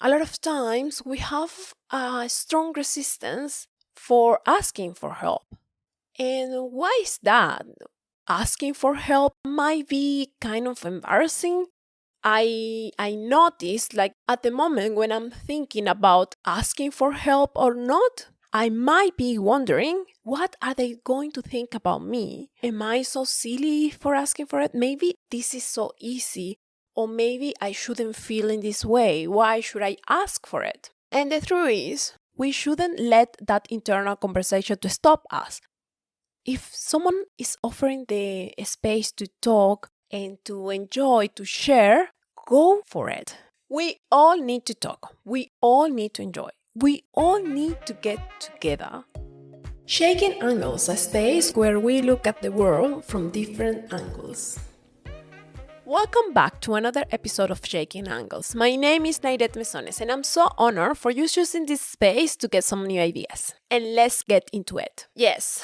a lot of times we have a strong resistance for asking for help. And why is that? Asking for help might be kind of embarrassing. I noticed like at the moment when I'm thinking about asking for help or not, I might be wondering, what are they going to think about me? Am I so silly for asking for it? Maybe this is so easy, or maybe I shouldn't feel in this way. Why should I ask for it? And the truth is, we shouldn't let that internal conversation to stop us. If someone is offering the space to talk and to enjoy, to share, go for it. We all need to talk. We all need to enjoy. We all need to get together. Shaking Angles, a space where we look at the world from different angles. Welcome back to another episode of Shaking Angles. My name is Nairet Mesones and I'm so honored for you choosing this space to get some new ideas. And let's get into it. Yes,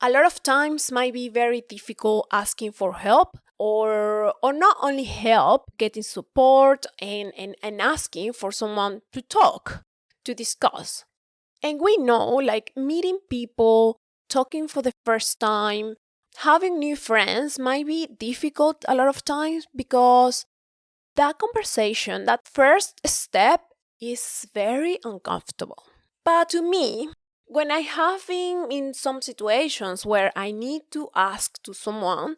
a lot of times might be very difficult asking for help or not only help, getting support and asking for someone to talk, to discuss. And we know like meeting people, talking for the first time, having new friends might be difficult a lot of times because that conversation, that first step is very uncomfortable. But to me, when I have been in some situations where I need to ask to someone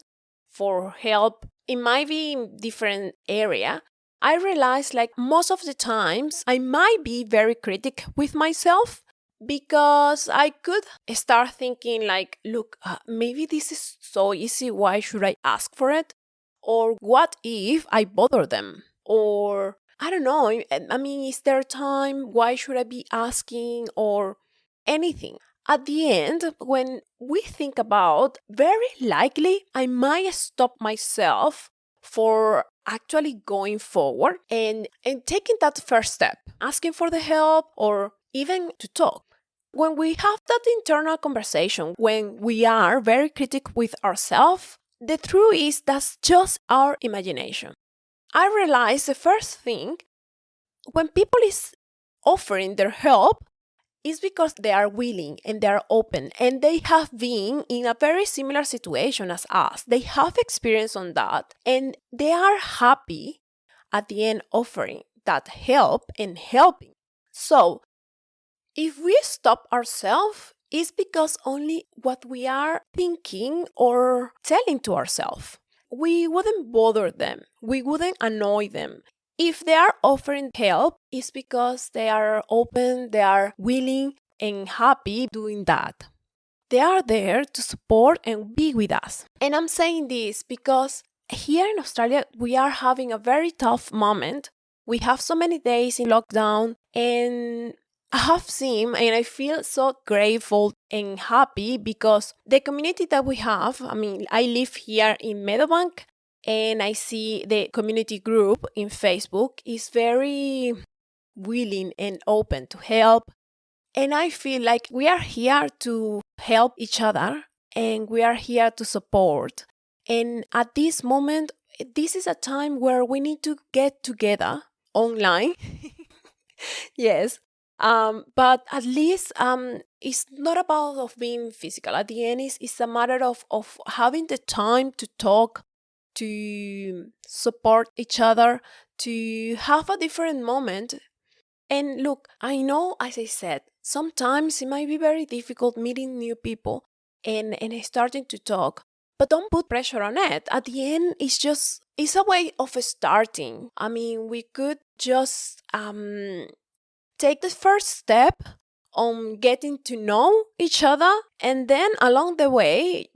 for help, it might be in different area, I realize like most of the times I might be very critic with myself because I could start thinking like, look, maybe this is so easy, why should I ask for it? Or what if I bother them? Or I don't know, I mean, is there time? Why should I be asking? Or anything. At the end, when we think about, very likely I might stop myself for actually going forward and taking that first step, asking for the help or even to talk. When we have that internal conversation, when we are very critical with ourselves, the truth is that's just our imagination. I realize the first thing, when people is offering their help, is because they are willing and they are open and they have been in a very similar situation as us. They have experience on that and they are happy at the end offering that help and helping. So if we stop ourselves, it's because only what we are thinking or telling to ourselves. We wouldn't bother them. We wouldn't annoy them. If they are offering help, it's because they are open, they are willing and happy doing that. They are there to support and be with us. And I'm saying this because here in Australia, we are having a very tough moment. We have so many days in lockdown and I have seen and I feel so grateful and happy because the community that we have, I mean, I live here in Meadowbank, and I see the community group in Facebook is very willing and open to help. And I feel like we are here to help each other and we are here to support. And at this moment, this is a time where we need to get together online. Yes. But at least it's not about of being physical. At the end, it's a matter of having the time to talk, to support each other, to have a different moment. And look, I know, as I said, sometimes it might be very difficult meeting new people and starting to talk, but don't put pressure on it. At the end, it's a way of starting. I mean, we could just take the first step on getting to know each other, and then along the way,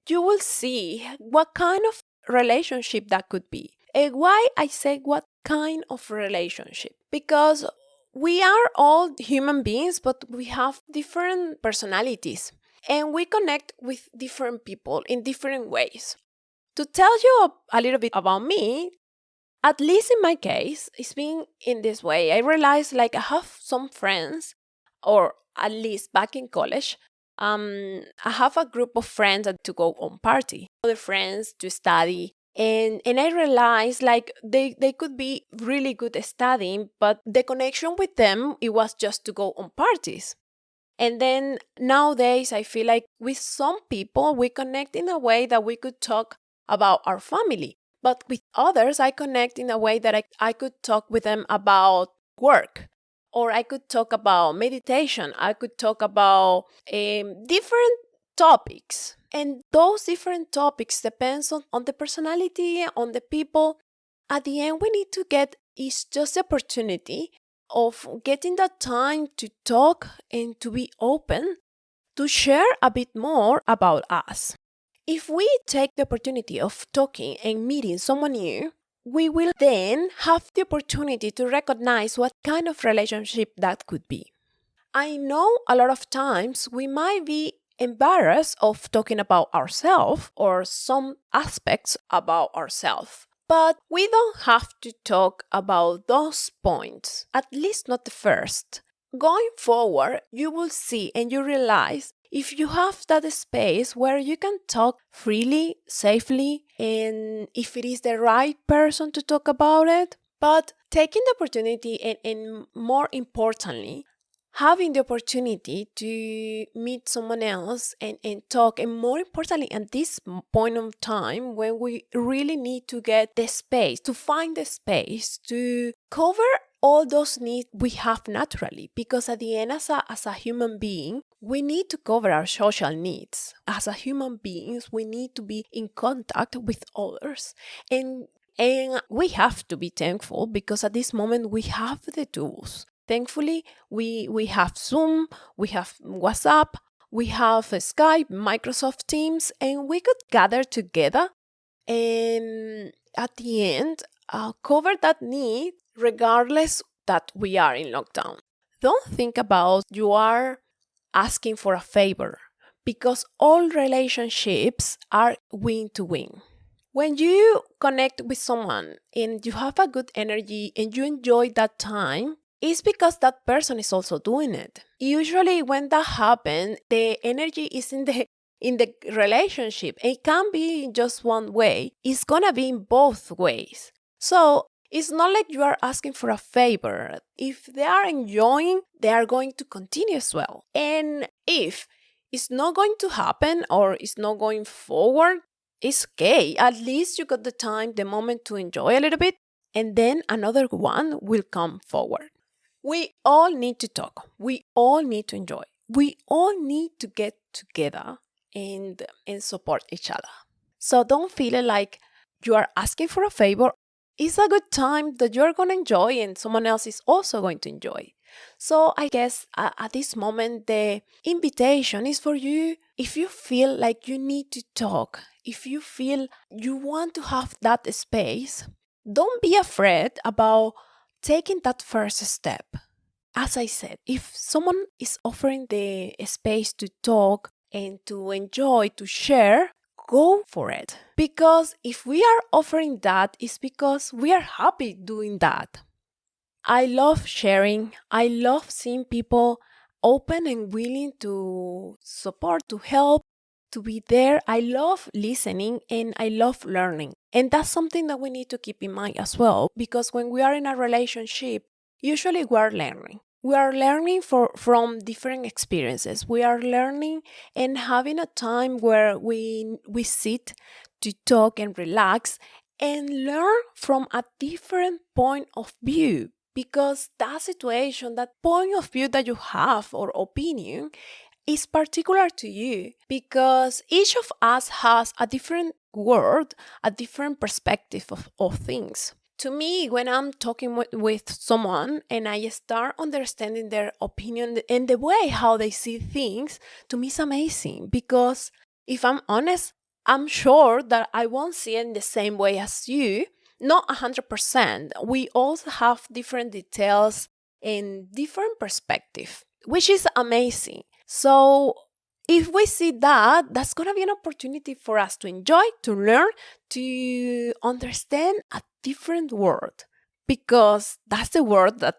you will see what kind of relationship that could be. And why I say what kind of relationship? Because we are all human beings, but we have different personalities and we connect with different people in different ways. To tell you a little bit about me, at least in my case, it's been in this way. I realized like I have some friends, or at least back in college, I have a group of friends that to go on party, other friends to study, And I realized like they could be really good at studying, but the connection with them, it was just to go on parties. And then nowadays, I feel like with some people, we connect in a way that we could talk about our family. But with others, I connect in a way that I could talk with them about work, or I could talk about meditation. I could talk about different topics. And those different topics depends on the personality, on the people. At the end, we need to get is just the opportunity of getting that time to talk and to be open to share a bit more about us. If we take the opportunity of talking and meeting someone new, we will then have the opportunity to recognize what kind of relationship that could be. I know a lot of times we might be embarrassed of talking about ourselves or some aspects about ourselves. But we don't have to talk about those points, at least not the first. Going forward, you will see and you realize if you have that space where you can talk freely, safely, and if it is the right person to talk about it. But taking the opportunity and more importantly, having the opportunity to meet someone else and talk, and more importantly at this point of time when we really need to get the space, to find the space to cover all those needs we have naturally, because at the end as a human being, we need to cover our social needs. As a human beings, we need to be in contact with others, and we have to be thankful because at this moment we have the tools. Thankfully, we have Zoom, we have WhatsApp, we have Skype, Microsoft Teams, and we could gather together and at the end cover that need regardless that we are in lockdown. Don't think about you are asking for a favor because all relationships are win to win. When you connect with someone and you have a good energy and you enjoy that time, it's because that person is also doing it. Usually when that happens, the energy is in the relationship. It can't be in just one way. It's gonna be in both ways. So it's not like you are asking for a favor. If they are enjoying, they are going to continue as well. And if it's not going to happen or it's not going forward, it's okay. At least you got the time, the moment to enjoy a little bit, and then another one will come forward. We all need to talk. We all need to enjoy. We all need to get together and support each other. So don't feel like you are asking for a favor. It's a good time that you're going to enjoy and someone else is also going to enjoy. So I guess at this moment, the invitation is for you. If you feel like you need to talk, if you feel you want to have that space, don't be afraid about taking that first step. As I said, if someone is offering the space to talk and to enjoy, to share, go for it. Because if we are offering that, it's because we are happy doing that. I love sharing. I love seeing people open and willing to support, to help, to be there. I love listening and I love learning. And that's something that we need to keep in mind as well, because when we are in a relationship, usually we are learning. We are learning from different experiences. We are learning and having a time where we sit to talk and relax and learn from a different point of view. Because that situation, that point of view that you have or opinion is particular to you, because each of us has a different world, a different perspective of things. To me, when I'm talking with someone and I start understanding their opinion and the way how they see things, to me it's amazing, because if I'm honest, I'm sure that I won't see it in the same way as you. Not 100%. We also have different details and different perspective, which is amazing. So if we see that, that's going to be an opportunity for us to enjoy, to learn, to understand a different world. Because that's the word that,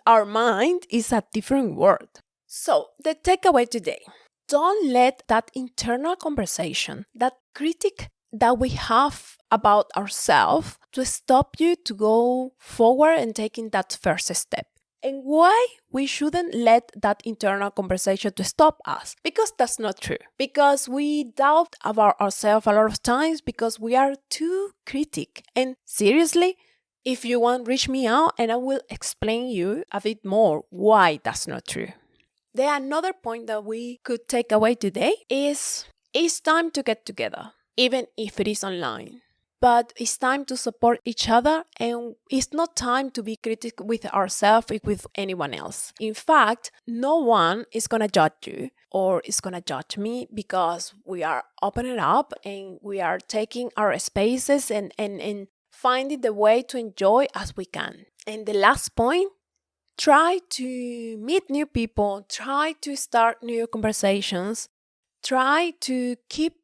our mind is a different word. So the takeaway today, don't let that internal conversation, that critic that we have about ourselves to stop you to go forward and taking that first step. And why we shouldn't let that internal conversation to stop us? Because that's not true. Because we doubt about ourselves a lot of times because we are too critic. And seriously, if you want, reach me out and I will explain you a bit more why that's not true. The another point that we could take away today is it's time to get together, even if it is online. But it's time to support each other, and it's not time to be critical with ourselves or with anyone else. In fact, no one is going to judge you or is going to judge me because we are opening up and we are taking our spaces and finding the way to enjoy as we can. And the last point, try to meet new people, try to start new conversations, try to keep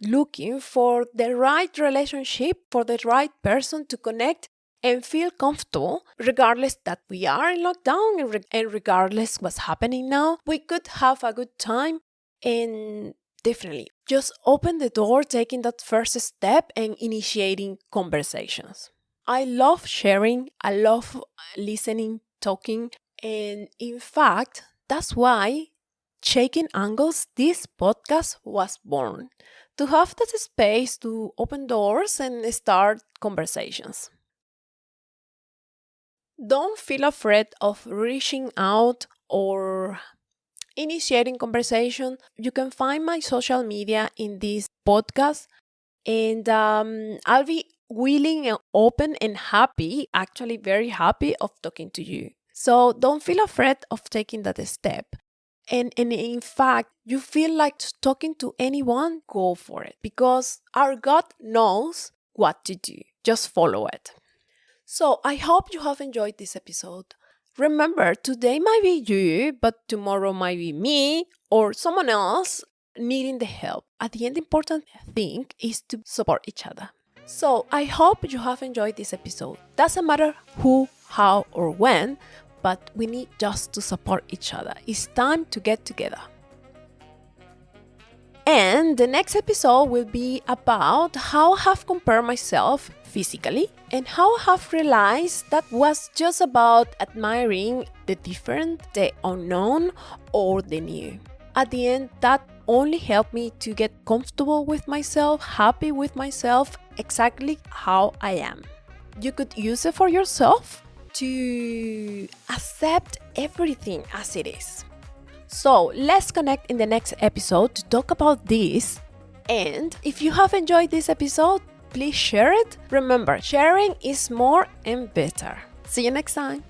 looking for the right relationship, for the right person to connect and feel comfortable, regardless that we are in lockdown and regardless what's happening now. We could have a good time, and definitely just open the door, taking that first step and initiating conversations. I love sharing, I love listening, talking, and in fact, that's why Shaking Angles, this podcast was born. To have that space to open doors and start conversations. Don't feel afraid of reaching out or initiating conversation. You can find my social media in this podcast, and I'll be willing and open and happy, actually very happy of talking to you. So don't feel afraid of taking that step. And in fact, you feel like talking to anyone, go for it. Because our God knows what to do. Just follow it. So I hope you have enjoyed this episode. Remember, today might be you, but tomorrow might be me or someone else needing the help. At the end, the important thing is to support each other. So I hope you have enjoyed this episode. Doesn't matter who, how, or when, but we need just to support each other. It's time to get together. And the next episode will be about how I have compared myself physically and how I have realized that was just about admiring the different, the unknown, or the new. At the end, that only helped me to get comfortable with myself, happy with myself, exactly how I am. You could use it for yourself to accept everything as it is. So let's connect in the next episode to talk about this. And if you have enjoyed this episode, please share it. Remember, sharing is more and better. See you next time.